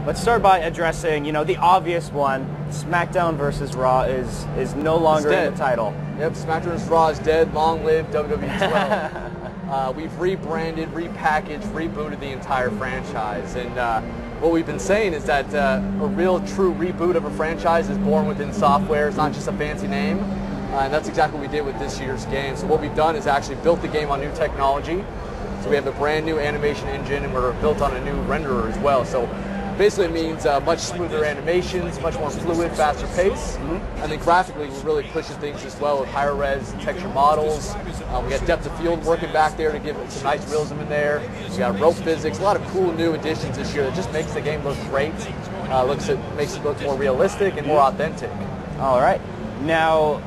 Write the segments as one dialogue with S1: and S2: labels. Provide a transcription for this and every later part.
S1: Let's start by addressing, the obvious one. SmackDown versus Raw is no longer in the title.
S2: Yep, SmackDown versus Raw is dead. Long live WWE 12. We've rebranded, repackaged, rebooted the entire franchise. And what we've been saying is that a real true reboot of a franchise is born within software. It's not just a fancy name. And that's exactly what we did with this year's game. So what we've done is actually built the game on new technology. So we have a brand new animation engine, and we're built on a new renderer as well. So basically it means much smoother animations, much more fluid, faster pace. And then graphically we're really pushing things as well with higher res texture models. We got depth of field working back there to give it some nice realism in there. We got rope physics, a lot of cool new additions this year that just makes the game look great. Makes it look more realistic and more authentic.
S1: All right. Now,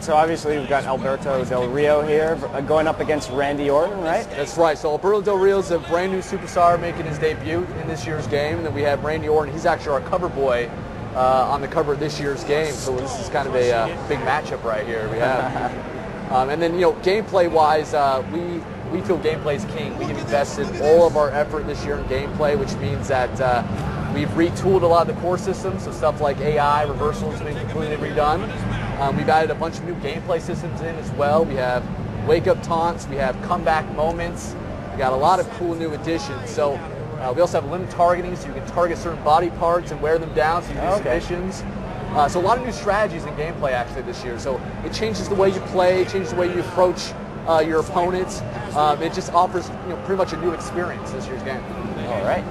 S1: so obviously we've got Alberto Del Rio here going up against Randy Orton, right?
S2: That's right. So Alberto Del Rio is a brand new superstar making his debut in this year's game. And then we have Randy Orton. He's actually our cover boy on the cover of this year's game. So this is kind of a big matchup right here we have. And then, gameplay-wise, we feel gameplay is king. We've invested all of our effort this year in gameplay, which means that we've retooled a lot of the core systems. So stuff like AI, reversals has been completely redone. We've added a bunch of new gameplay systems in as well. We have wake-up taunts. We have comeback moments. We got a lot of cool new additions. So we also have limit targeting, so you can target certain body parts and wear them down so you do submissions. So a lot of new strategies in gameplay actually this year. So it changes the way you play, changes the way you approach your opponents. It just offers pretty much a new experience this year's game.
S1: All right.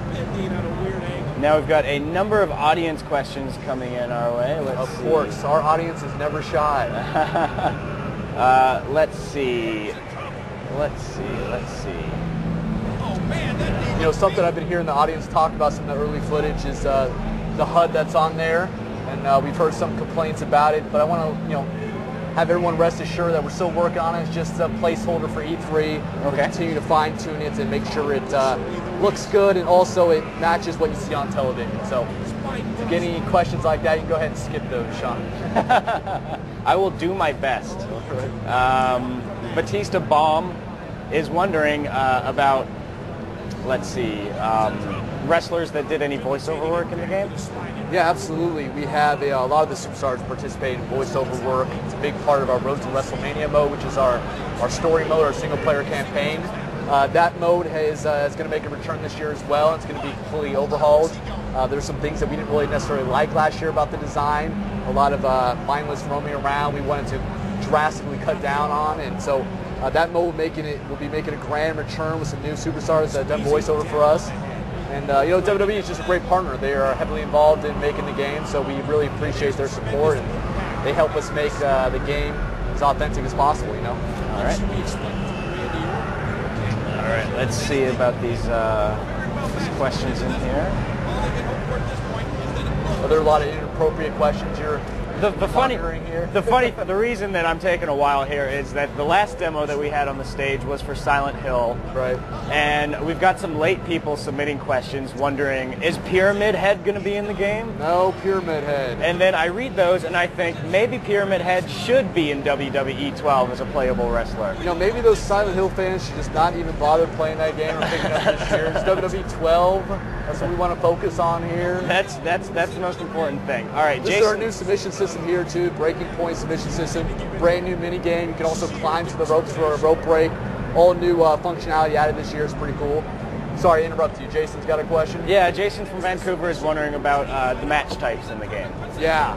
S1: Now we've got a number of audience questions coming in our way.
S2: Of course, our audience is never shy.
S1: Let's see.
S2: Something I've been hearing the audience talk about some of the early footage is the HUD that's on there, and we've heard some complaints about it. But I want to, have everyone rest assured that we're still working on it. It's just a placeholder for E3. We'll continue to fine tune it and make sure it looks good, and also it matches what you see on television. So if you get any questions like that, you can go ahead and skip those, Sean.
S1: I will do my best. Batista Bomb is wondering about, wrestlers that did any voiceover work in the game?
S2: Yeah, absolutely. We have a lot of the superstars participate in voiceover work. It's a big part of our Road to WrestleMania mode, which is our story mode, our single-player campaign. That mode is going to make a return this year as well. It's going to be completely overhauled. There's some things that we didn't really necessarily like last year about the design. A lot of mindless roaming around we wanted to drastically cut down on, and so that mode will be making a grand return with some new superstars that have done voiceover for us. And WWE is just a great partner. They are heavily involved in making the game, so we really appreciate their support, and they help us make the game as authentic as possible.
S1: All right. All right. Let's see about these questions in here.
S2: Are there a lot of inappropriate questions you're
S1: the reason that I'm taking a while here is that the last demo that we had on the stage was for Silent Hill.
S2: Right.
S1: And we've got some late people submitting questions wondering, is Pyramid Head going to be in the game?
S2: No Pyramid Head.
S1: And then I read those and I think maybe Pyramid Head should be in WWE 12 as a playable wrestler.
S2: Maybe those Silent Hill fans should just not even bother playing that game or picking up this year. It's WWE 12. That's what we want to focus on here.
S1: That's the most important thing. All right,
S2: Jason. This is our new submission system here too, breaking point submission system, brand new mini game. You can also climb to the ropes for a rope break. All new functionality added this year. Is pretty cool. Sorry to interrupt you. Jason's got a question.
S1: Yeah, Jason from Vancouver is wondering about the match types in the game.
S2: Yeah,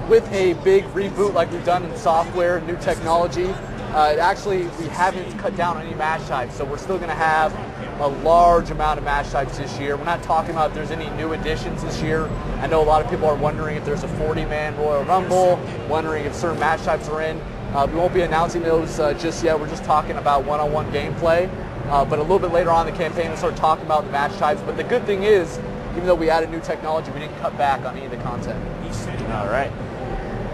S2: with a big reboot like we've done in software, new technology, we haven't cut down on any match types, so we're still going to have a large amount of match types this year. We're not talking about if there's any new additions this year. I know a lot of people are wondering if there's a 40-man Royal Rumble, wondering if certain match types are in. We won't be announcing those just yet. We're just talking about one-on-one gameplay. But a little bit later on in the campaign, we'll start talking about the match types. But the good thing is, even though we added new technology, we didn't cut back on any of the content.
S1: All right.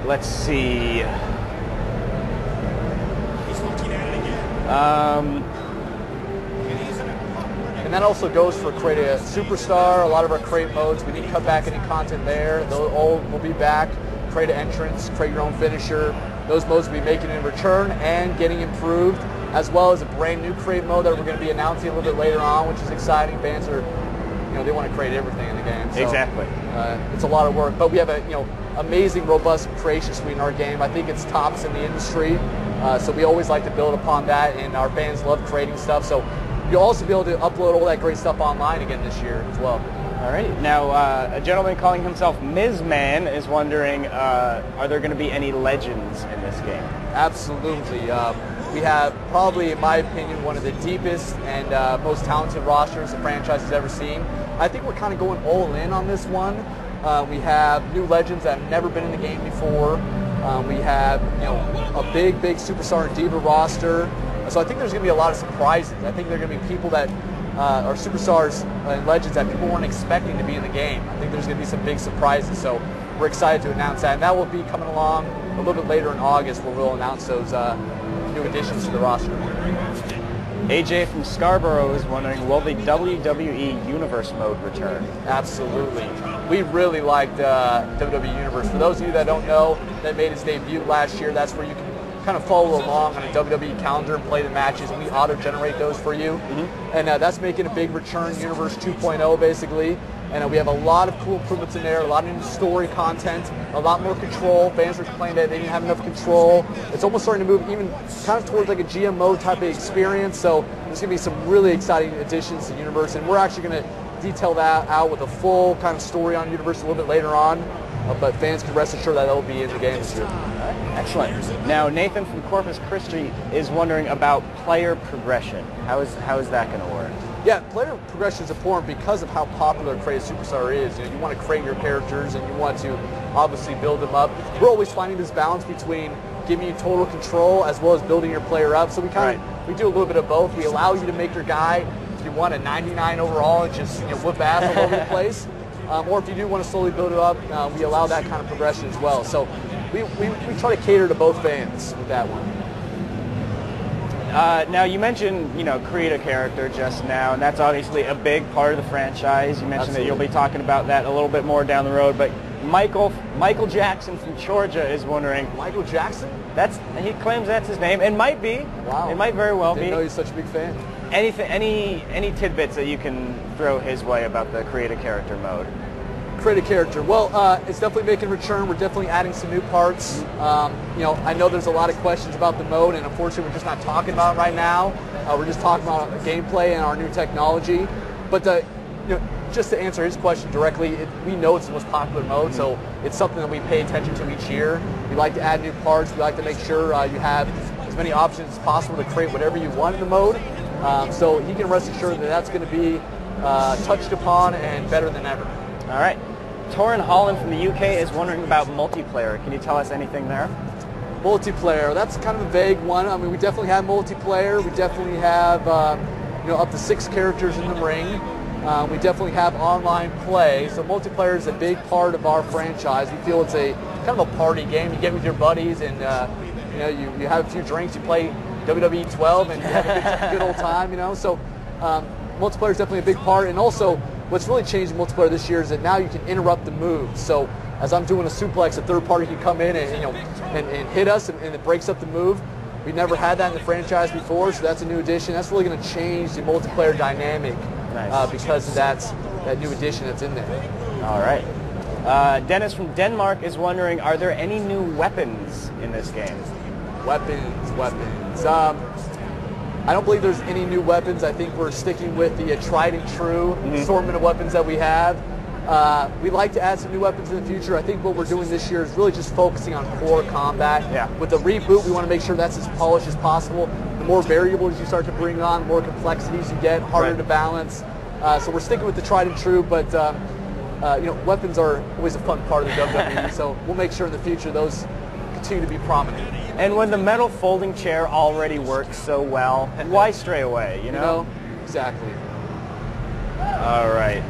S1: Let's see.
S2: And that also goes for create a superstar. A lot of our create modes, we didn't cut back any content there. Those all will be back. Create an entrance, create your own finisher. Those modes will be making in return and getting improved, as well as a brand new create mode that we're going to be announcing a little bit later on, which is exciting. Fans are they want to create everything in the game. So,
S1: exactly.
S2: It's a lot of work, but we have a amazing, robust creation suite in our game. I think it's tops in the industry, so we always like to build upon that, and our fans love creating stuff. So you'll also be able to upload all that great stuff online again this year as well.
S1: All right. Now, a gentleman calling himself Ms. Man is wondering, are there going to be any legends in this game?
S2: Absolutely. We have probably, in my opinion, one of the deepest and most talented rosters the franchise has ever seen. I think we're kind of going all in on this one. We have new legends that have never been in the game before. We have a big Superstar and Diva roster. So I think there's going to be a lot of surprises. I think there are going to be people that are superstars and legends that people weren't expecting to be in the game. I think there's going to be some big surprises. So we're excited to announce that. And that will be coming along a little bit later in August, where we'll announce those new additions to the roster.
S1: AJ from Scarborough is wondering, will the WWE Universe Mode return?
S2: Absolutely. We really liked WWE Universe. For those of you that don't know, that made its debut last year. That's where you can kind of follow along on a WWE calendar and play the matches, and we auto-generate those for you. And that's making a big return, Universe 2.0 basically. And we have a lot of cool improvements in there, a lot of new story content, a lot more control. Fans were complaining that they didn't have enough control. It's almost starting to move even kind of towards like a GMO type of experience. So there's going to be some really exciting additions to Universe, and we're actually going to detail that out with a full kind of story on Universe a little bit later on. But fans can rest assured that it'll be in the game this year.
S1: Excellent. Now, Nathan from Corpus Christi is wondering about player progression. How is that going to work?
S2: Yeah, player progression is important because of how popular Create a Superstar is. You want to create your characters and you want to obviously build them up. We're always finding this balance between giving you total control as well as building your player up. So we we do a little bit of both. We allow you to make your guy, if you want a 99 overall and just whip ass all over the place. Or if you do want to slowly build it up, we allow that kind of progression as well. So we try to cater to both fans with that one.
S1: Now, you mentioned, create a character just now, and that's obviously a big part of the franchise. You mentioned that you'll be talking about that a little bit more down the road, but Michael Jackson from Georgia is wondering.
S2: Michael Jackson?
S1: He claims that's his name. It might be.
S2: Wow.
S1: It might very well be.
S2: I didn't know he's such a big fan.
S1: Any tidbits that you can throw his way about the create a character mode?
S2: Create a character. Well, it's definitely making a return. We're definitely adding some new parts. I know there's a lot of questions about the mode, and unfortunately, we're just not talking about it right now. We're just talking about gameplay and our new technology. But just to answer his question directly, we know it's the most popular mode, so it's something that we pay attention to each year. We like to add new parts. We like to make sure you have as many options as possible to create whatever you want in the mode. So he can rest assured that that's going to be touched upon and better than ever.
S1: All right. Torrin Holland from the UK is wondering about multiplayer. Can you tell us anything there?
S2: Multiplayer, that's kind of a vague one. I mean, we definitely have multiplayer. We definitely have up to 6 characters in the ring. We definitely have online play. So multiplayer is a big part of our franchise. We feel it's a kind of a party game. You get with your buddies and you have a few drinks. You play WWE 12 and you have a good old time. So multiplayer is definitely a big part. And also, what's really changed in multiplayer this year is that now you can interrupt the moves. So as I'm doing a suplex, a third party can come in and hit us, and it breaks up the move. We never had that in the franchise before, so that's a new addition. That's really going to change the multiplayer dynamic because of that new addition that's in there.
S1: All right. Dennis from Denmark is wondering, are there any new weapons in this game? Weapons.
S2: I don't believe there's any new weapons. I think we're sticking with the tried and true assortment of weapons that we have. We'd like to add some new weapons in the future. I think what we're doing this year is really just focusing on core combat.
S1: Yeah.
S2: With the reboot, we want to make sure that's as polished as possible. The more variables you start to bring on, the more complexities you get, harder to balance. So we're sticking with the tried and true, but weapons are always a fun part of the WWE, so we'll make sure in the future those continue to be prominent.
S1: And when the metal folding chair already works so well, why stray away, you know?
S2: Exactly.
S1: All right.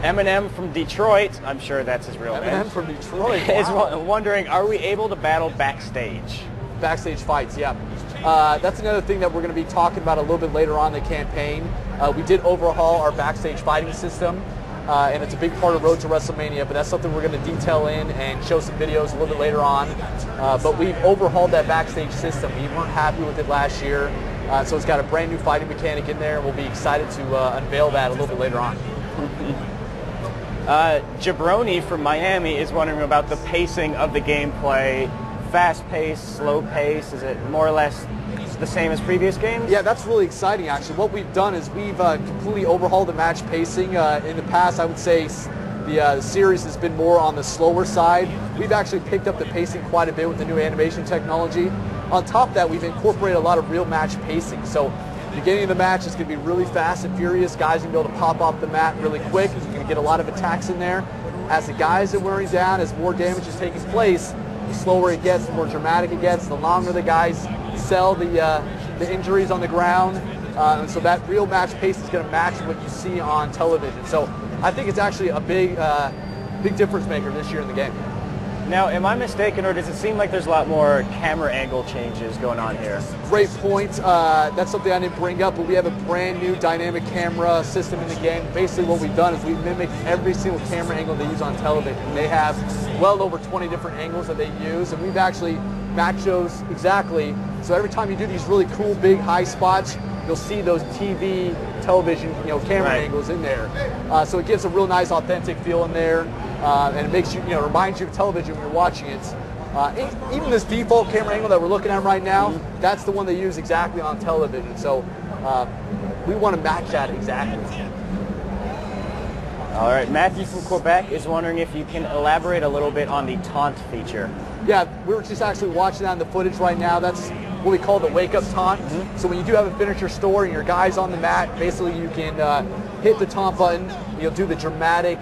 S1: Eminem from Detroit, I'm sure that's his real name.
S2: Eminem from Detroit,
S1: is wondering, are we able to battle backstage?
S2: Backstage fights, yeah. That's another thing that we're going to be talking about a little bit later on in the campaign. We did overhaul our backstage fighting system. And it's a big part of Road to WrestleMania, but that's something we're going to detail in and show some videos a little bit later on. But we've overhauled that backstage system. We weren't happy with it last year, So it's got a brand new fighting mechanic in there, and we'll be excited to unveil that a little bit later on.
S1: Jabroni from Miami is wondering about the pacing of the gameplay. Fast pace, slow pace, is it more or less the same as previous games?
S2: Yeah, that's really exciting actually. What we've done is we've completely overhauled the match pacing. In the past, I would say the series has been more on the slower side. We've actually picked up the pacing quite a bit with the new animation technology. On top of that, we've incorporated a lot of real match pacing. So beginning of the match is going to be really fast and furious. Guys are going to be able to pop off the mat really quick. You're going to get a lot of attacks in there. As the guys are wearing down, as more damage is taking place, the slower it gets, the more dramatic it gets, the longer the guys sell the injuries on the ground. And so that real match pace is going to match what you see on television. So I think it's actually a big difference maker this year in the game.
S1: Now, am I mistaken, or does it seem like there's a lot more camera angle changes going on here?
S2: Great point. That's something I didn't bring up, but we have a brand new dynamic camera system in the game. Basically what we've done is we've mimicked every single camera angle they use on television. They have well over 20 different angles that they use, and we've actually matched those exactly. So every time you do these really cool, big, high spots, you'll see those TV, television, camera angles in there. So it gives a real nice, authentic feel in there. And it makes you, reminds you of television when you're watching it. Even this default camera angle that we're looking at right now, that's the one they use exactly on television. So we want to match that exactly.
S1: All right, Matthew from Quebec is wondering if you can elaborate a little bit on the taunt feature.
S2: Yeah, we're just actually watching that in the footage right now. That's what we call the wake-up taunt. So when you do have a finisher store and your guy's on the mat, basically you can hit the taunt button. You'll do the dramatic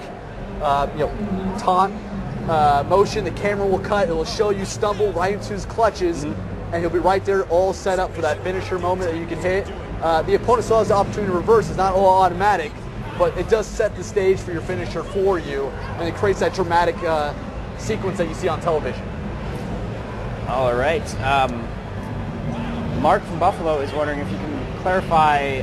S2: taunt motion. The camera will cut. It will show you stumble right into his clutches, and he'll be right there all set up for that finisher moment that you can hit. The opponent still has the opportunity to reverse. It's not all automatic, but it does set the stage for your finisher for you, and it creates that dramatic sequence that you see on television.
S1: All right. Mark from Buffalo is wondering if you can clarify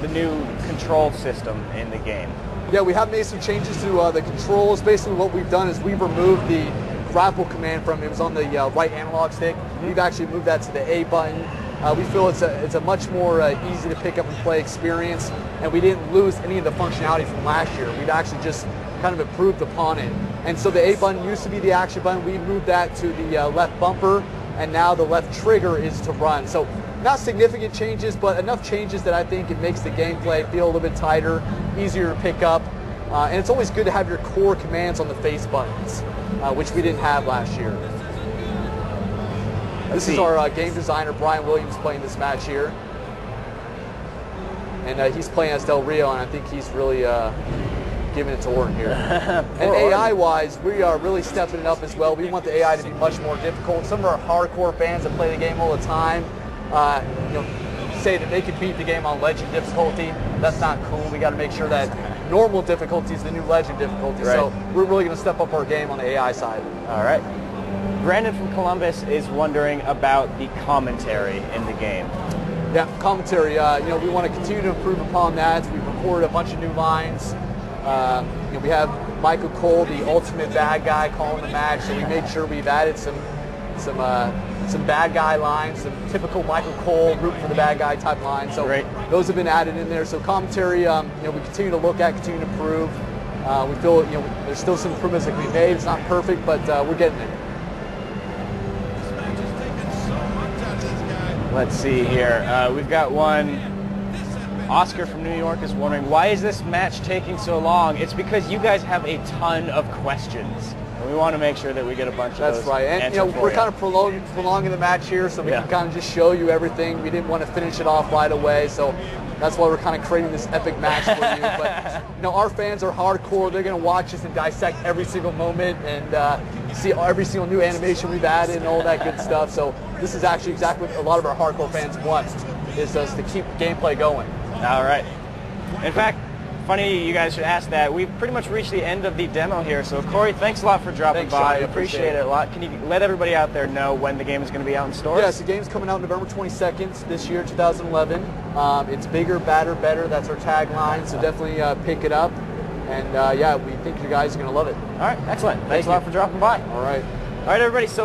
S1: the new control system in the game.
S2: Yeah, we have made some changes to the controls. Basically what we've done is we've removed the grapple command from it. It was on the right analog stick. We've actually moved that to the A button. We feel it's a much more easy to pick up and play experience, and we didn't lose any of the functionality from last year. We've actually just kind of improved upon it. And so the A button used to be the action button. We moved that to the left bumper, and now the left trigger is to run. So not significant changes, but enough changes that I think it makes the gameplay feel a little bit tighter, easier to pick up. And it's always good to have your core commands on the face buttons, which we didn't have last year. This is our game designer, Brian Williams, playing this match here. And he's playing as Del Rio, and I think he's really giving it to Orton here. And AI-wise, we are really stepping it up as well. We want the AI to be much more difficult. Some of our hardcore fans that play the game all the time, say that they could beat the game on legend difficulty. That's not cool. We got to make sure that normal difficulty is the new legend difficulty. Right. So we're really going to step up our game on the AI side.
S1: All right. Brandon from Columbus is wondering about the commentary in the game.
S2: Yeah, commentary. We want to continue to improve upon that. We've recorded a bunch of new lines. We have Michael Cole, the ultimate bad guy, calling the match. So we made sure we've added some bad guy lines, some typical Michael Cole, root for the bad guy type lines. So those have been added in there. So commentary, we continue to look at, continue to improve. We feel there's still some improvements that can be made. It's not perfect, but we're getting there.
S1: Let's see here. We've got one. Oscar from New York is wondering, why is this match taking so long? It's because you guys have a ton of questions. And we want to make sure that we get a bunch of those.
S2: That's right. And we're kind of prolonging the match here so we can kind of just show you everything. We didn't want to finish it off right away, so that's why we're kind of creating this epic match for you. But our fans are hardcore. They're going to watch us and dissect every single moment and see every single new animation we've added and all that good stuff. So this is actually exactly what a lot of our hardcore fans want, is us to keep gameplay going.
S1: All right. In fact, funny you guys should ask that. We've pretty much reached the end of the demo here. So Corey, thanks a lot for dropping by. I appreciate it a lot. Can you let everybody out there know when the game is going to be out in stores?
S2: Yes, the game's coming out November 22nd this year, 2011. It's bigger, badder, better. That's our tagline. So definitely pick it up. And we think you guys are going to love it.
S1: All right, excellent. Thanks a lot for dropping by.
S2: All right.
S1: All right, everybody. So